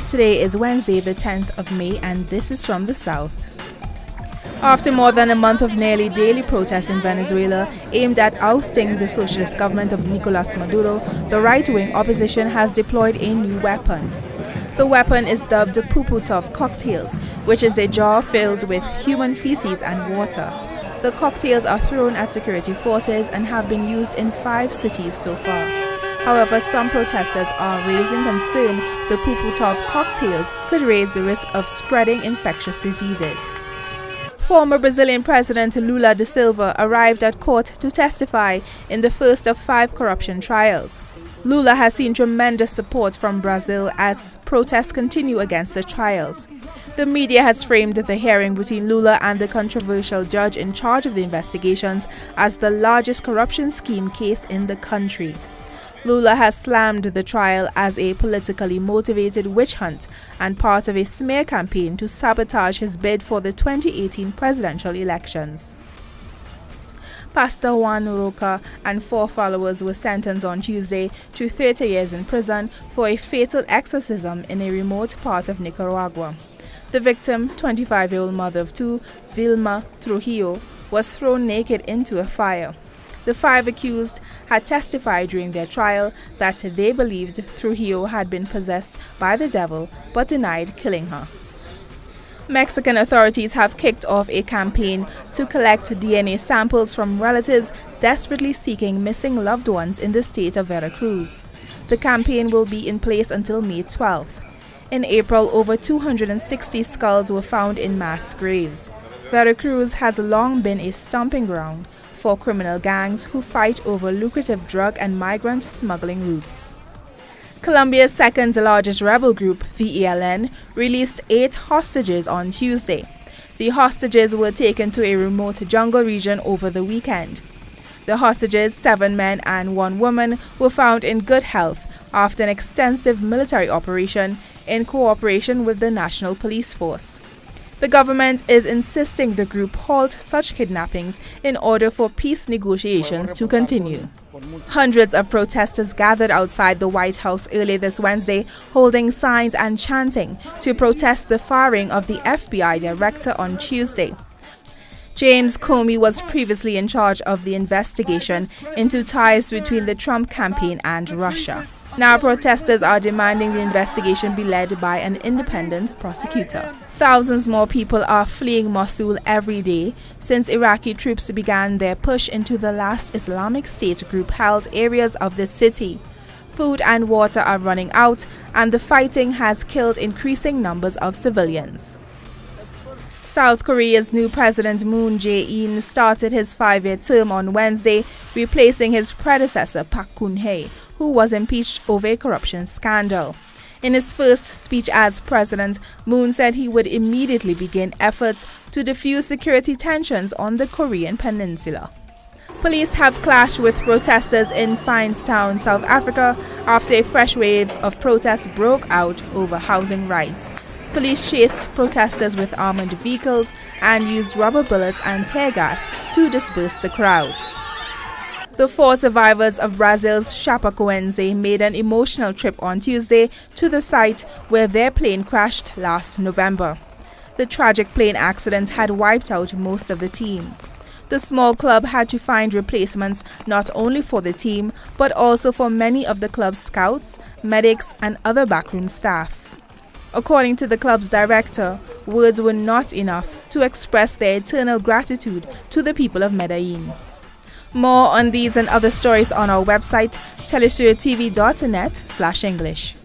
Today is Wednesday, the 10th of May, and this is from the South. After more than a month of nearly daily protests in Venezuela aimed at ousting the socialist government of Nicolas Maduro, the right-wing opposition has deployed a new weapon. The weapon is dubbed Puputov cocktails, which is a jar filled with human feces and water. The cocktails are thrown at security forces and have been used in 5 cities so far. However, some protesters are raising concern the Puputov cocktails could raise the risk of spreading infectious diseases. Former Brazilian President Lula da Silva arrived at court to testify in the first of 5 corruption trials. Lula has seen tremendous support from Brazil as protests continue against the trials. The media has framed the hearing between Lula and the controversial judge in charge of the investigations as the largest corruption scheme case in the country. Lula has slammed the trial as a politically motivated witch hunt and part of a smear campaign to sabotage his bid for the 2018 presidential elections. Pastor Juan Roca and 4 followers were sentenced on Tuesday to 30 years in prison for a fatal exorcism in a remote part of Nicaragua. The victim, 25-year-old mother of 2, Vilma Trujillo, was thrown naked into a fire. The 5 accused had testified during their trial that they believed Trujillo had been possessed by the devil but denied killing her. Mexican authorities have kicked off a campaign to collect DNA samples from relatives desperately seeking missing loved ones in the state of Veracruz. The campaign will be in place until May 12th. In April, over 260 skulls were found in mass graves. Veracruz has long been a stomping ground for criminal gangs who fight over lucrative drug and migrant smuggling routes. Colombia's second largest rebel group, the ELN, released 8 hostages on Tuesday. The hostages were taken to a remote jungle region over the weekend. The hostages, 7 men and 1 woman, were found in good health after an extensive military operation in cooperation with the National Police Force. The government is insisting the group halt such kidnappings in order for peace negotiations to continue. Hundreds of protesters gathered outside the White House early this Wednesday, holding signs and chanting to protest the firing of the FBI director on Tuesday. James Comey was previously in charge of the investigation into ties between the Trump campaign and Russia. Now protesters are demanding the investigation be led by an independent prosecutor. Thousands more people are fleeing Mosul every day since Iraqi troops began their push into the last Islamic State group-held areas of the city. Food and water are running out, and the fighting has killed increasing numbers of civilians. South Korea's new President Moon Jae-in started his 5-year term on Wednesday, replacing his predecessor Park Geun-hye, who was impeached over a corruption scandal. In his first speech as president, Moon said he would immediately begin efforts to defuse security tensions on the Korean peninsula. Police have clashed with protesters in Finstown, South Africa, after a fresh wave of protests broke out over housing rights. Police chased protesters with armored vehicles and used rubber bullets and tear gas to disperse the crowd. The 4 survivors of Brazil's Chapecoense made an emotional trip on Tuesday to the site where their plane crashed last November. The tragic plane accident had wiped out most of the team. The small club had to find replacements not only for the team, but also for many of the club's scouts, medics, and other backroom staff. According to the club's director, words were not enough to express their eternal gratitude to the people of Medellin. More on these and other stories on our website, telesurtv.net/English.